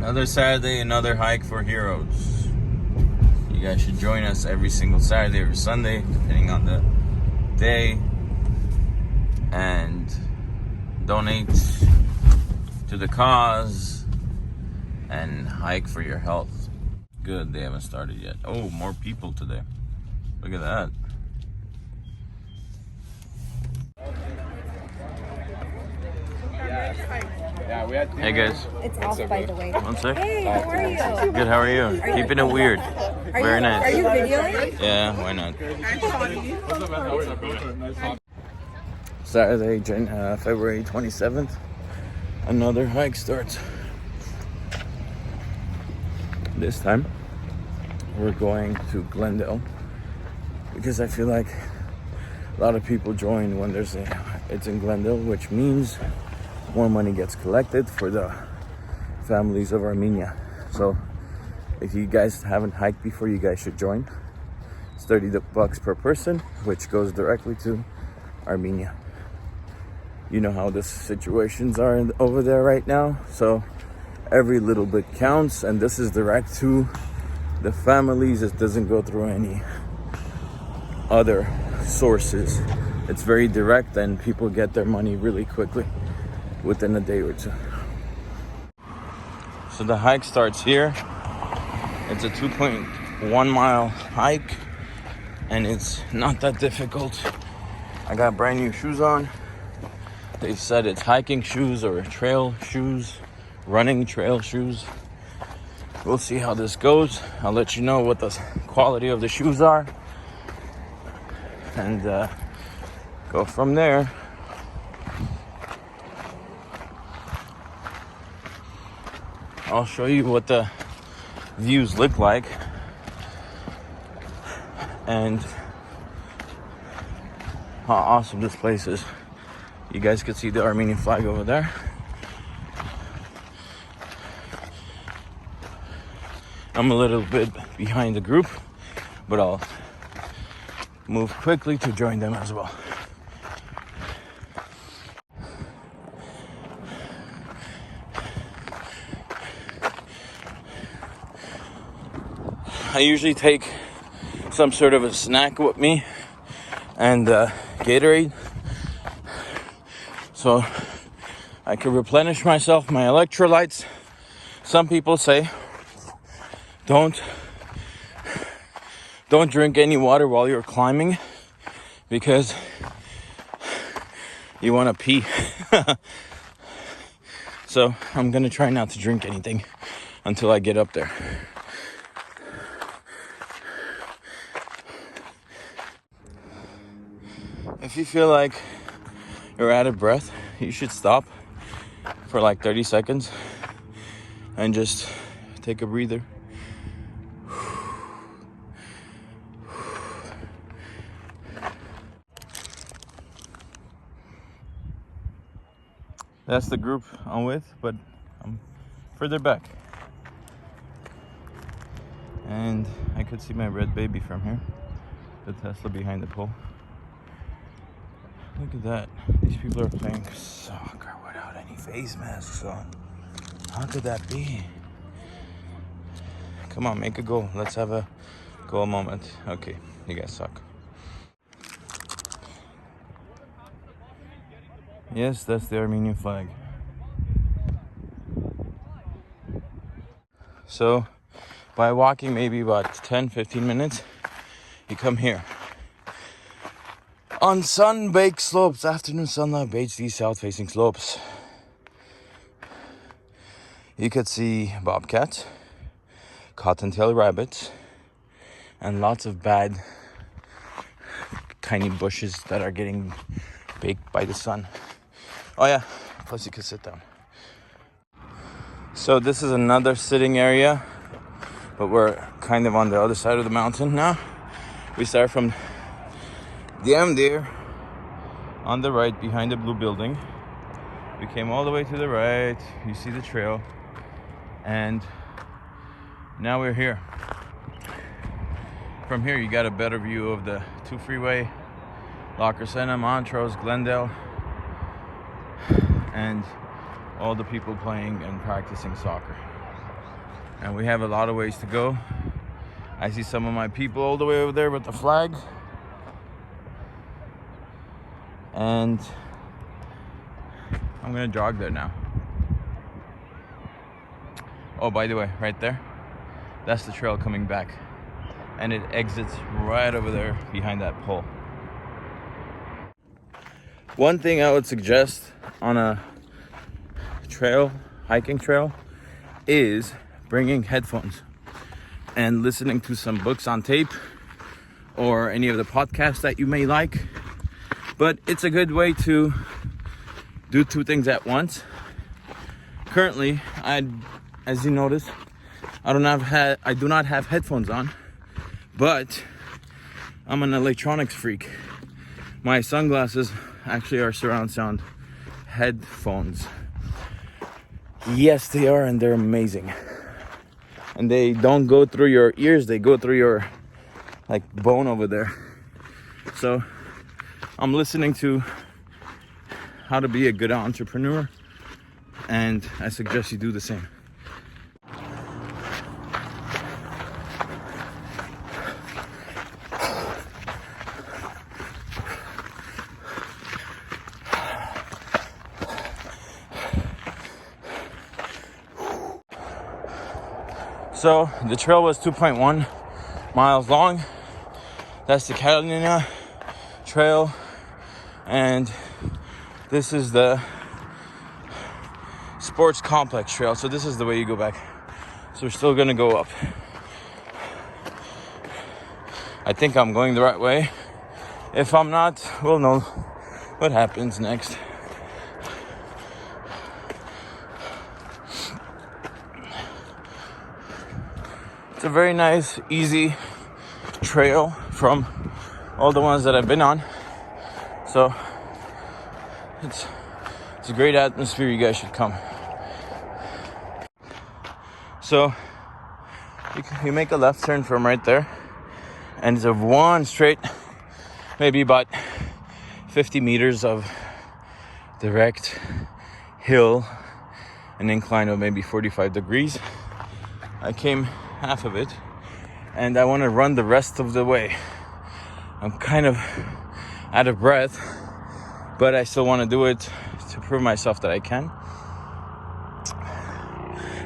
Another Saturday, another hike for heroes. You guys should join us every single Saturday or Sunday, depending on the day, and donate to the cause and hike for your health. Good, they haven't started yet. Oh, more people today. Look at that. Hey guys. It's off, by the way. One sec. Hey, how are you? Good, how are you? Keeping it weird. Very nice. Are you videoing? Yeah, why not? Saturday, February 27th. Another hike starts. This time, we're going to Glendale because I feel like a lot of people join when it's in Glendale, which means more money gets collected for the families of Armenia. So if you guys haven't hiked before, you guys should join. It's $30 per person, which goes directly to Armenia. You know how the situations are over there right now, so every little bit counts, and this is direct to the families. It doesn't go through any other sources. It's very direct, and people get their money really quickly within a day or two. So the hike starts here. It's a 2.1 mile hike, and it's not that difficult. I got brand new shoes on. They said it's hiking shoes or trail shoes, running trail shoes. We'll see how this goes. I'll let you know what the quality of the shoes are, and go from there. I'll show you what the views look like and how awesome this place is. You guys can see the Armenian flag over there. I'm a little bit behind the group, but I'll move quickly to join them as well. I usually take some sort of a snack with me and Gatorade, so I can replenish myself, my electrolytes. Some people say don't drink any water while you're climbing because you want to pee. So I'm gonna try not to drink anything until I get up there. If you feel like you're out of breath, you should stop for like 30 seconds and just take a breather. That's the group I'm with, but I'm further back. And I could see my red baby from here, the Tesla behind the pole. Look at that. These people are playing soccer without any face masks on. How could that be? Come on, make a goal. Let's have a goal moment. Okay, you guys suck. Yes, that's the Armenian flag. So, by walking maybe about 10-15 minutes, you come here. On sun-baked slopes, afternoon sunlight bakes these south-facing slopes. You could see bobcats, cottontail rabbits, and lots of bad tiny bushes that are getting baked by the sun. Oh yeah, plus you could sit down. So this is another sitting area, but we're kind of on the other side of the mountain now. We start from there on the right behind the blue building. We came all the way to the right. You see the trail, and now we're here. From here you got a better view of the 2 freeway, La Crescenta, Montrose, Glendale, and all the people playing and practicing soccer. And we have a lot of ways to go. I see some of my people all the way over there with the flag. And I'm gonna jog there now. Oh, by the way, right there, that's the trail coming back. And it exits right over there behind that pole. One thing I would suggest on a trail, hiking trail, is bringing headphones and listening to some books on tape or any of the podcasts that you may like. But it's a good way to do two things at once. Currently, as you notice, I do not have headphones on, but I'm an electronics freak. My sunglasses actually are surround sound headphones. Yes, they are, and they're amazing. And they don't go through your ears, they go through your like bone over there. So I'm listening to how to be a good entrepreneur, and I suggest you do the same. So the trail was 2.1 miles long. That's the Catalina Trail, and this is the sports complex trail. So this is the way you go back. So we're still gonna go up. I think I'm going the right way. If I'm not, we'll know what happens next. It's a very nice, easy trail from all the ones that I've been on. So it's a great atmosphere. You guys should come. So you make a left turn from right there, and it's a one straight, maybe about 50 meters of direct hill, an incline of maybe 45 degrees. I came half of it, and I want to run the rest of the way. I'm kind of out of breath, but I still want to do it to prove myself that I can.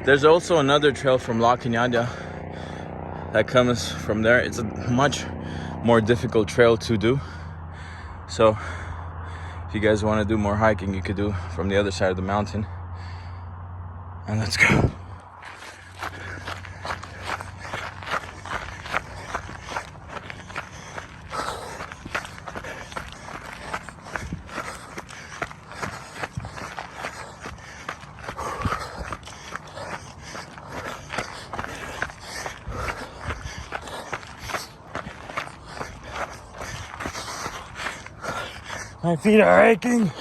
There's also another trail from La Cañada that comes from there. It's a much more difficult trail to do. So if you guys want to do more hiking, you could do from the other side of the mountain. And let's go. My feet are aching.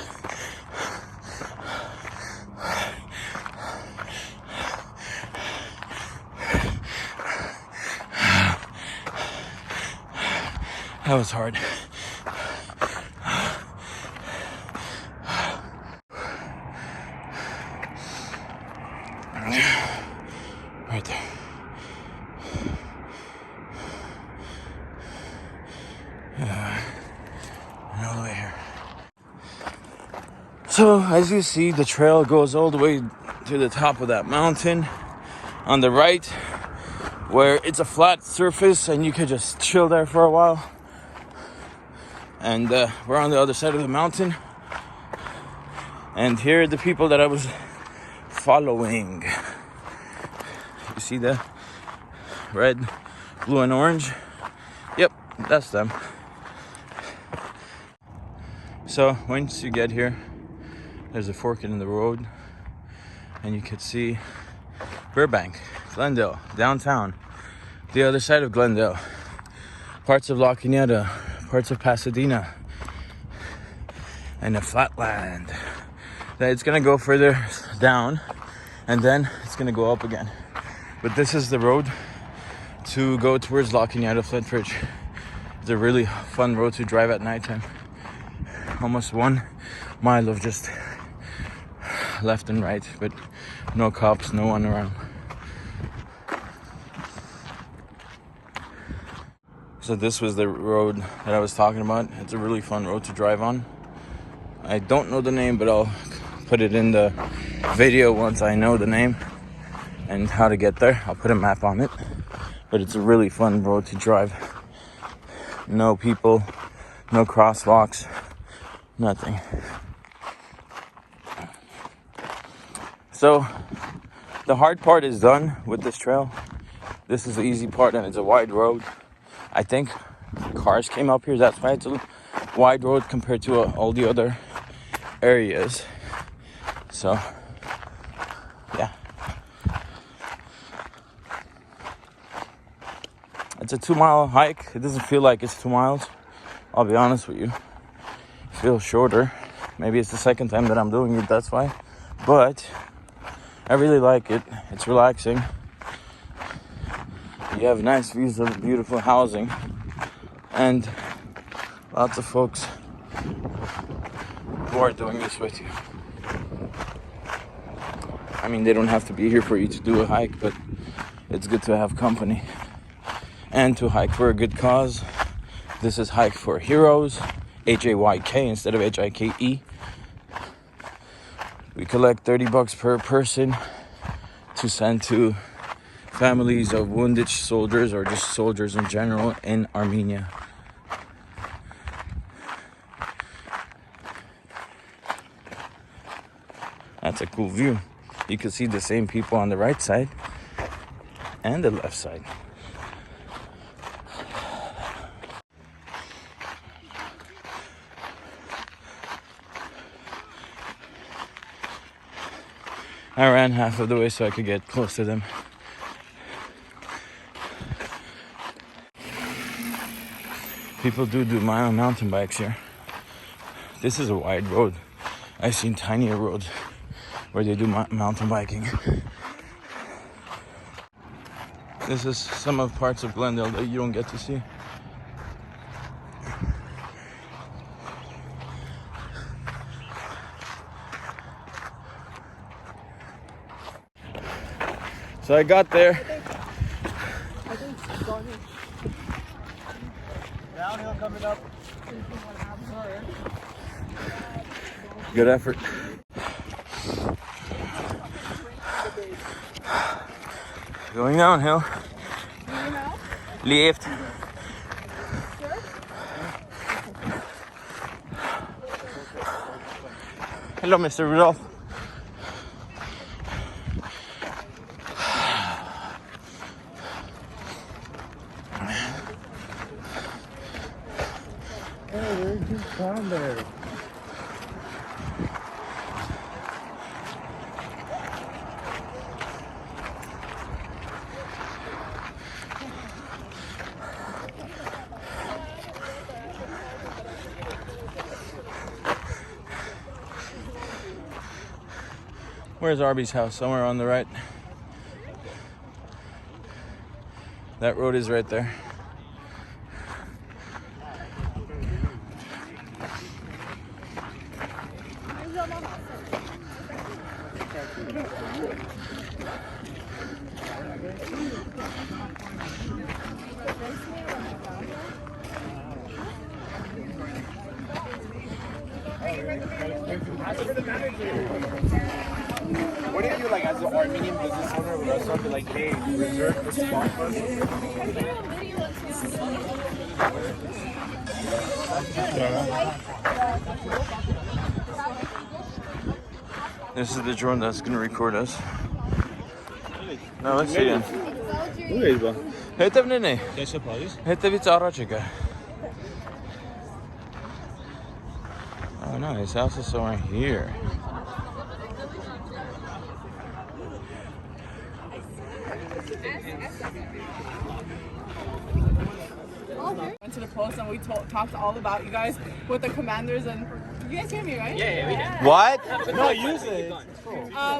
That was hard. Right there. And all the way here. So as you see, the trail goes all the way to the top of that mountain on the right, where it's a flat surface and you could just chill there for a while. And we're on the other side of the mountain, and here are the people that I was following. You see the red, blue, and orange? Yep, that's them. So once you get here, there's a fork in the road, and you could see Burbank, Glendale, downtown, the other side of Glendale, parts of La Cañada, parts of Pasadena, and a flatland. It's gonna go further down, and then it's gonna go up again. But this is the road to go towards La Cañada, Flintridge. It's a really fun road to drive at nighttime. Almost 1 mile of just left and right, but no cops, no one around. So this was the road that I was talking about. It's a really fun road to drive on. I don't know the name, but I'll put it in the video once I know the name and how to get there. I'll put a map on it. But it's a really fun road to drive. No people, no crosswalks, nothing. So the hard part is done with this trail. This is the easy part, and it's a wide road. I think cars came up here, that's why it's a wide road compared to all the other areas. So yeah, it's a 2-mile hike. It doesn't feel like it's 2 miles, I'll be honest with you. It feels shorter. Maybe it's the second time that I'm doing it, that's why. But I really like it. It's relaxing. You have nice views of beautiful housing and lots of folks who are doing this with you. I mean, they don't have to be here for you to do a hike, but it's good to have company and to hike for a good cause. This is Hike for Heroes, Hayk instead of Hike. We collect $30 per person to send to families of wounded soldiers or just soldiers in general in Armenia. That's a cool view. You can see the same people on the right side and the left side. I ran half of the way so I could get close to them. People do mountain bikes here. This is a wide road. I've seen tinier roads where they do mountain biking. This is some of parts of Glendale that you don't get to see. So I got there. Downhill coming up. Good effort. Going downhill. Left. Hello, Mr. Rudolph. Down there. Where's Arby's house? Somewhere on the right. That road is right there. What do you do, like, as an Armenian business owner or restaurant, be like, hey, reserve the spot for us? This is the drone that's gonna record us. No, let's see it. Հետևն է։ Հետևից առաջ եկա։ Oh no, his house is somewhere here. Went to the post and we talked all about you guys with the commanders, and you guys hear me, right? Yeah, we did. What? No, use it.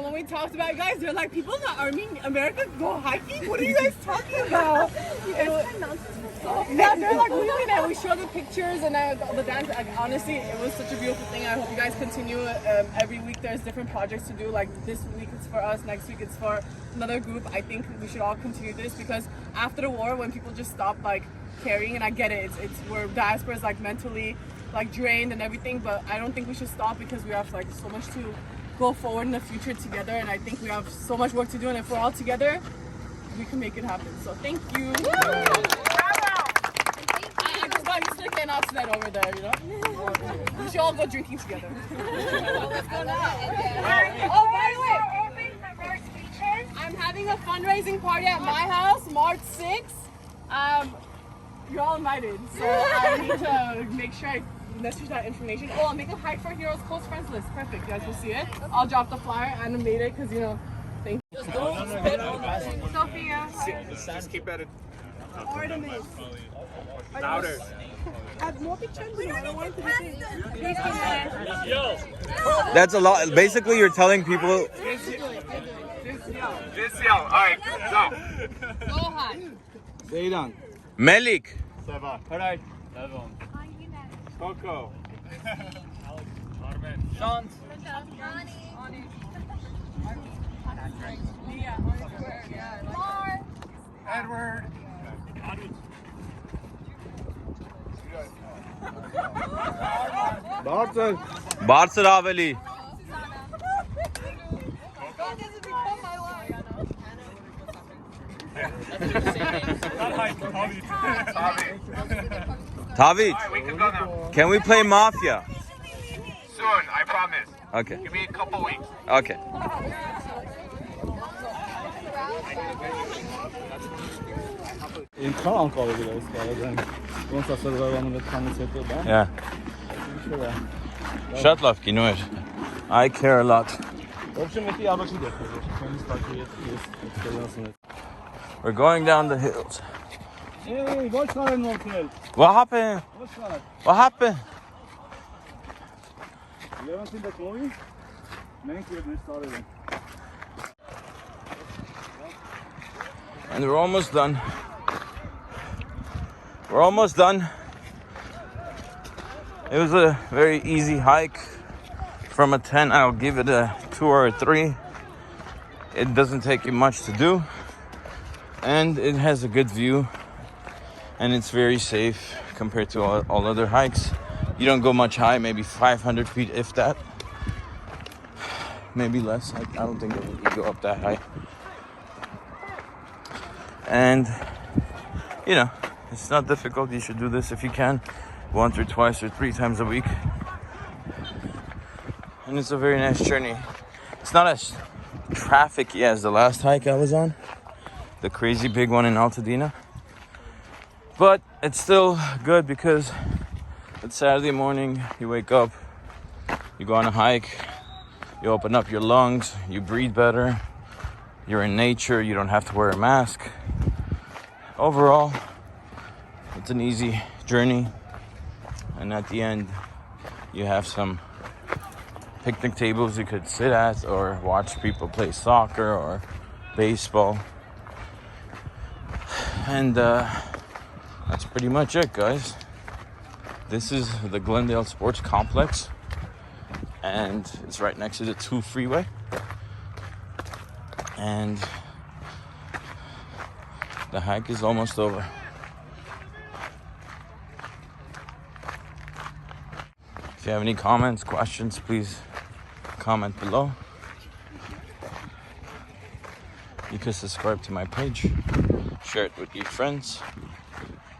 When we talked about you guys, they're like, people in America go hiking? What are you guys talking about? Yeah, they're like, really? And we showed the pictures and all the dance. Like, honestly, it was such a beautiful thing. I hope you guys continue. Every week there's different projects to do. Like this week it's for us, next week it's for another group. I think we should all continue this because after the war, when people just stopped like carrying, and I get it. It's where diaspora is like mentally like drained and everything, but I don't think we should stop because we have like so much to go forward in the future together, and I think we have so much work to do, and if we're all together, we can make it happen. So thank you. I just got used to the can't that over there, you know? We should all go drinking together. Let's go now. Oh, by the way, I'm having a fundraising party at my house, March 6th. You're all invited, so I need to make sure I message that information. Oh, I'll make a Hike for Heroes close friends list. Perfect, you guys will see it. I'll drop the flyer, animate it, because, you know, thank you. Sophia. Just keep at it. Artemis. Louder. I have more pictures. I don't want to be That's a lot. Basically, you're telling people. Just yell. All right, go. Go high. Zeydan. Melik. Seva. Haray. Devon. Coco. Armen. Shant. Edward. Barton. Barça Raveli. Tavi, Alright, we can go now. can we play Mafia? Soon, I promise. Okay. Give me a couple weeks. Okay. In Ankara'da bile ısrarla. Once I started running with commentator down. Yeah. Shut up, Kinuer. I care a lot. We're going down the hills. Hey, what's going on, Phil? What happened? What's that? What happened? You haven't seen that movie? Thank you, we started. And we're almost done. We're almost done. It was a very easy hike. From a 10, I'll give it a 2 or a 3. It doesn't take you much to do. And it has a good view. And it's very safe compared to all other hikes. You don't go much high, maybe 500 feet, if that. Maybe less. I don't think you go up that high. And, you know, it's not difficult. You should do this if you can, once or twice or 3 times a week. And it's a very nice journey. It's not as trafficy as the last hike I was on, the crazy big one in Altadena. But it's still good because it's Saturday morning, you wake up, you go on a hike, you open up your lungs, you breathe better, you're in nature, you don't have to wear a mask. Overall, it's an easy journey. And at the end, you have some picnic tables you could sit at or watch people play soccer or baseball. And that's pretty much it, guys. This is the Glendale Sports Complex, and it's right next to the 2 freeway. And the hike is almost over. If you have any comments, questions, please comment below. You can subscribe to my page, share it with your friends.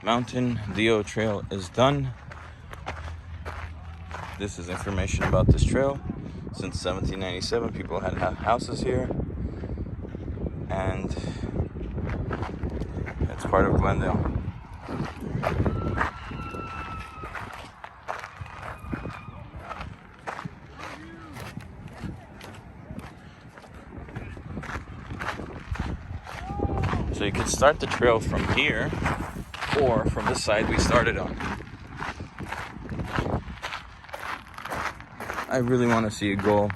Mountain Dio Trail is done. This is information about this trail. Since 1797, people had houses here, and it's part of Glendale. So you can start the trail from here or from the side we started on. I really want to see a goal.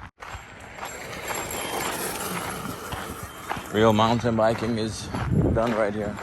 Real mountain biking is done right here.